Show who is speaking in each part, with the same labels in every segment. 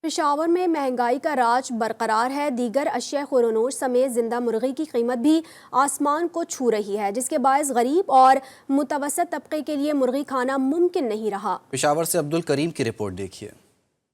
Speaker 1: پشاور میں مہنگائی کا راج برقرار ہے۔ دیگر اشیاء خوردونوش سمیت زندہ مرغی کی قیمت بھی آسمان کو چھو رہی ہے، جس کے باعث غریب اور متوسط طبقے کے لیے مرغی کھانا ممکن نہیں رہا۔
Speaker 2: پشاور سے عبدالکریم کی رپورٹ دیکھیے۔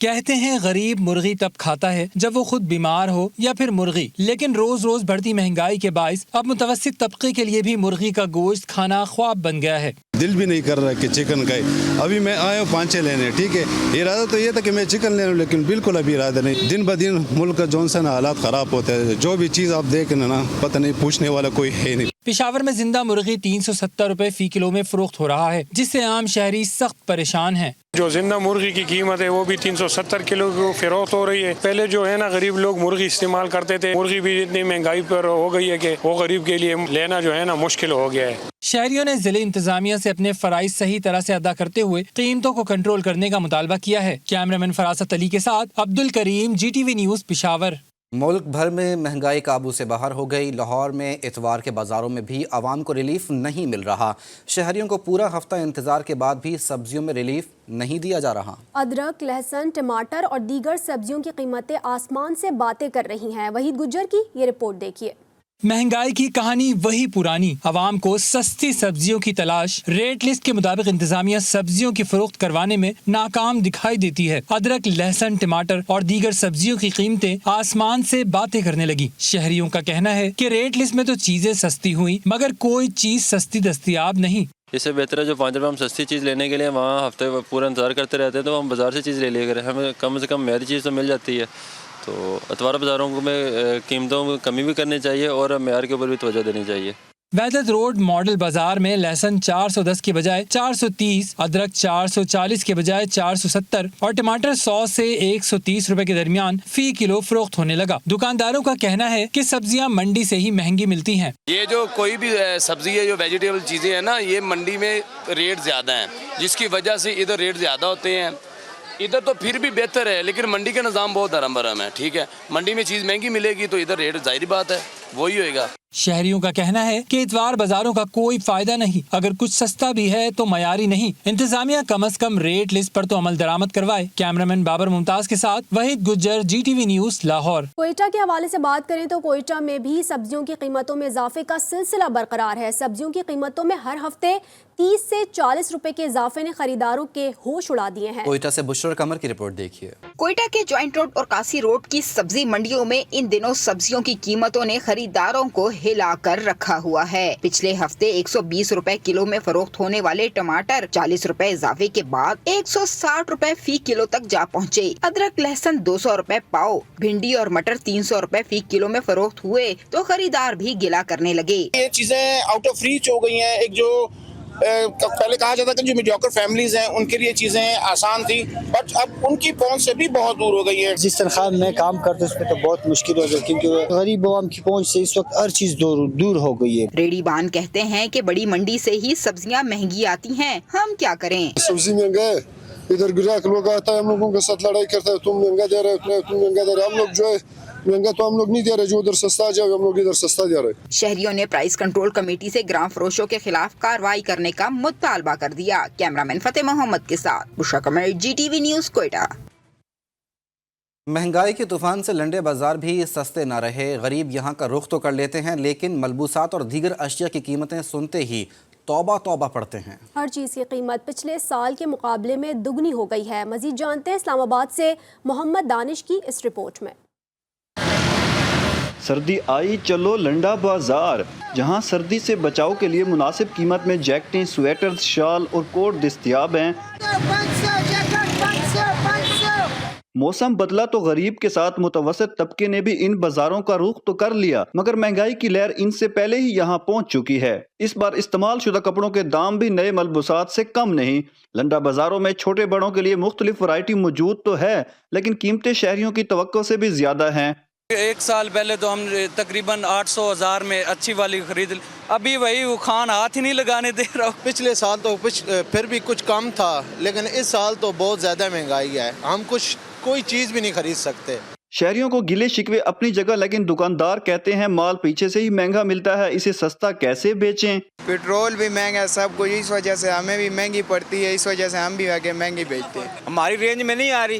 Speaker 3: کہتے ہیں غریب مرغی تب کھاتا ہے جب وہ خود بیمار ہو یا پھر مرغی، لیکن روز روز بڑھتی مہنگائی کے باعث اب متوسط طبقے کے لیے بھی مرغی کا گوشت کھانا خواب بن گیا ہے۔
Speaker 4: دل بھی نہیں کر رہا کہ چکن کا ابھی میں آیا ہوں 5-6 لینے، ٹھیک ہے، ارادہ تو یہ تھا کہ میں چکن لے لوں، لیکن بالکل ابھی ارادہ نہیں۔ دن بدن ملک کا جون سا نا حالات خراب ہوتے ہیں، جو بھی چیز آپ دیکھ نا پتہ نہیں، پوچھنے والا کوئی ہے نہیں۔
Speaker 3: پشاور میں زندہ مرغی 370 روپے فی کلو میں فروخت ہو رہا ہے، جس سے عام شہری سخت پریشان ہیں۔
Speaker 5: جو زندہ مرغی کی قیمت ہے وہ بھی 370 کلو کی فروخت ہو رہی ہے۔ پہلے جو ہے نا غریب لوگ مرغی استعمال کرتے تھے، مرغی بھی اتنی مہنگائی پر ہو گئی ہے کہ وہ غریب کے لیے لینا جو ہے نا مشکل ہو گیا ہے۔
Speaker 3: شہریوں نے ضلع انتظامیہ سے اپنے فرائض صحیح طرح سے ادا کرتے ہوئے قیمتوں کو کنٹرول کرنے کا مطالبہ کیا ہے۔ کیمرامین فراست علی کے ساتھ عبدالکریم، GTV نیوز، پشاور۔
Speaker 2: ملک بھر میں مہنگائی قابو سے باہر ہو گئی۔ لاہور میں اتوار کے بازاروں میں بھی عوام کو ریلیف نہیں مل رہا۔ شہریوں کو پورا ہفتہ انتظار کے بعد بھی سبزیوں میں ریلیف نہیں دیا جا رہا۔
Speaker 1: ادرک، لہسن، ٹماٹر اور دیگر سبزیوں کی قیمتیں آسمان سے باتیں کر رہی ہیں۔ وحید گجر کی یہ رپورٹ دیکھیے۔
Speaker 3: مہنگائی کی کہانی وہی پرانی، عوام کو سستی سبزیوں کی تلاش۔ ریٹ لسٹ کے مطابق انتظامیہ سبزیوں کی فروخت کروانے میں ناکام دکھائی دیتی ہے۔ ادرک، لہسن، ٹماٹر اور دیگر سبزیوں کی قیمتیں آسمان سے باتیں کرنے لگی۔ شہریوں کا کہنا ہے کہ ریٹ لسٹ میں تو چیزیں سستی ہوئی مگر کوئی چیز سستی دستیاب نہیں۔
Speaker 6: اس سے بہتر ہے جو 5 روپے ہم سستی چیز لینے کے لیے وہاں ہفتے پورا انتظار کرتے رہتے ہیں، تو ہم بازار سے چیز لے لیا کریں، ہمیں کم سے کم معیاری چیز تو مل جاتی ہے۔ تو اتوار بازاروں میں قیمتوں میں کمی بھی کرنی چاہیے اور معیار کے اوپر بھی توجہ دینی چاہیے۔
Speaker 3: وحدت روڈ ماڈل بازار میں لہسن 410 کے بجائے 430، ادرک 440 کے بجائے 470 اور ٹماٹر 100 سے 130 روپے کے درمیان فی کلو فروخت ہونے لگا۔ دکانداروں کا کہنا ہے کہ سبزیاں منڈی سے ہی مہنگی ملتی ہیں۔
Speaker 7: یہ جو کوئی بھی سبزی ہے، جو ویجیٹیبل چیزیں ہیں نا، یہ منڈی میں ریٹ زیادہ ہیں، جس کی وجہ سے ادھر ریٹ زیادہ ہوتے ہیں۔ ادھر تو پھر بھی بہتر ہے، لیکن منڈی کا نظام بہت دھرم برہم ہے، ٹھیک ہے۔ منڈی میں چیز مہنگی ملے گی تو ادھر ریٹ ظاہری بات ہے وہی ہوئے گا۔
Speaker 3: شہریوں کا کہنا ہے کہ اتوار بازاروں کا کوئی فائدہ نہیں، اگر کچھ سستا بھی ہے تو معیاری نہیں۔ انتظامیہ کم از کم ریٹ لسٹ پر تو عمل درآمد کروائے۔ کیمرامین بابر ممتاز کے ساتھ وحید گجر، GTV نیوز، لاہور۔
Speaker 1: کوئٹہ کے حوالے سے بات کریں تو کوئٹہ میں بھی سبزیوں کی قیمتوں میں اضافے کا سلسلہ برقرار ہے۔ سبزیوں کی قیمتوں میں ہر ہفتے 30 سے 40 روپے کے اضافے نے خریداروں کے ہوش اڑا دیے ہیں۔
Speaker 2: کوئٹہ سے بشرا قمر کی رپورٹ دیکھیے۔
Speaker 8: کوئٹہ کے جوائنٹ روڈ اور کاسی روڈ کی سبزی منڈیوں میں ان دنوں سبزیوں کی قیمتوں نے خریداروں کو ہلا کر رکھا ہوا ہے۔ پچھلے ہفتے 120 روپے کلو میں فروخت ہونے والے ٹماٹر 40 روپے اضافے کے بعد 160 روپے فی کلو تک جا پہنچے۔ ادرک، لہسن 200 روپے پاؤ، بھنڈی اور مٹر 300 روپے فی کلو میں فروخت ہوئے تو خریدار بھی گلا کرنے لگے۔
Speaker 9: یہ چیزیں آؤٹ آف ریچ ہو گئی ہیں۔ ایک جو پہلے کہا جاتا تھا جو میڈیوکر فیملیز ہیں ان کے لیے چیزیں آسان تھی، بٹ اب ان کی پہنچ سے بھی بہت دور ہو گئی ہے۔
Speaker 10: جس تنخواہ میں کام کرتے اس میں تو بہت مشکل ہو گئی، کیونکہ غریب عوام کی پہنچ سے اس وقت ہر چیز دور ہو گئی ہے۔
Speaker 8: ریڑی بان کہتے ہیں کہ بڑی منڈی سے ہی سبزیاں مہنگی آتی ہیں، ہم کیا کریں؟
Speaker 11: سبزی مہنگا ہے، ادھر گراہک لوگ آتا ہے، ہم لوگوں کے ساتھ لڑائی کرتا ہے، تم مہنگا دے رہے، تم مہنگا دے رہے۔ ہم لوگ جو ہے مہنگا تو ہم لوگ نہیں دے رہے، جو ادھر سستا جائے ہم لوگ ادھر سستا دے رہے۔
Speaker 8: شہریوں نے پرائس کنٹرول کمیٹی سے گرام فروشوں کے خلاف کارروائی کرنے کا مطالبہ کر دیا۔ کیمرامین فتح محمد کے ساتھ بشرا قمر، GTV نیوز، کوئٹہ۔
Speaker 2: مہنگائی کے طوفان سے لنڈے بازار بھی سستے نہ رہے۔ غریب یہاں کا رخ تو کر لیتے ہیں، لیکن ملبوسات اور دیگر اشیاء کی قیمتیں سنتے ہی توبہ توبہ پڑتے ہیں۔
Speaker 1: ہر چیز کی قیمت پچھلے سال کے مقابلے میں دگنی ہو گئی ہے۔ مزید جانتے ہیں اسلام آباد سے محمد دانش کی اس رپورٹ میں۔
Speaker 12: سردی آئی چلو لنڈا بازار، جہاں سردی سے بچاؤ کے لیے مناسب قیمت میں جیکٹیں، سویٹر، شال اور کوٹ دستیاب ہیں۔ موسم بدلا تو غریب کے ساتھ متوسط طبقے نے بھی ان بازاروں کا رخ تو کر لیا، مگر مہنگائی کی لہر ان سے پہلے ہی یہاں پہنچ چکی ہے۔ اس بار استعمال شدہ کپڑوں کے دام بھی نئے ملبوسات سے کم نہیں۔ لنڈا بازاروں میں چھوٹے بڑوں کے لیے مختلف ورائٹی موجود تو ہے، لیکن قیمتیں شہریوں کی توقع سے بھی زیادہ ہیں۔
Speaker 13: ایک سال پہلے تو ہم تقریباً 800,000 میں اچھی والی خرید، ابھی وہی وہ خان ہاتھ ہی نہیں لگانے دے رہا۔
Speaker 14: پچھلے سال تو پھر بھی کچھ کم تھا، لیکن اس سال تو بہت زیادہ مہنگائی ہے، ہم کوئی چیز بھی نہیں خرید سکتے۔
Speaker 12: شہریوں کو گلے شکوے اپنی جگہ، لیکن دکاندار کہتے ہیں مال پیچھے سے ہی مہنگا ملتا ہے، اسے سستا کیسے بیچیں؟
Speaker 15: پیٹرول بھی مہنگا ہے، سب کچھ، اس وجہ سے ہمیں بھی مہنگی پڑتی ہے، اس وجہ سے ہم بھی آگے مہنگی بیچتے ہیں۔
Speaker 13: ہماری رینج میں نہیں آ رہی،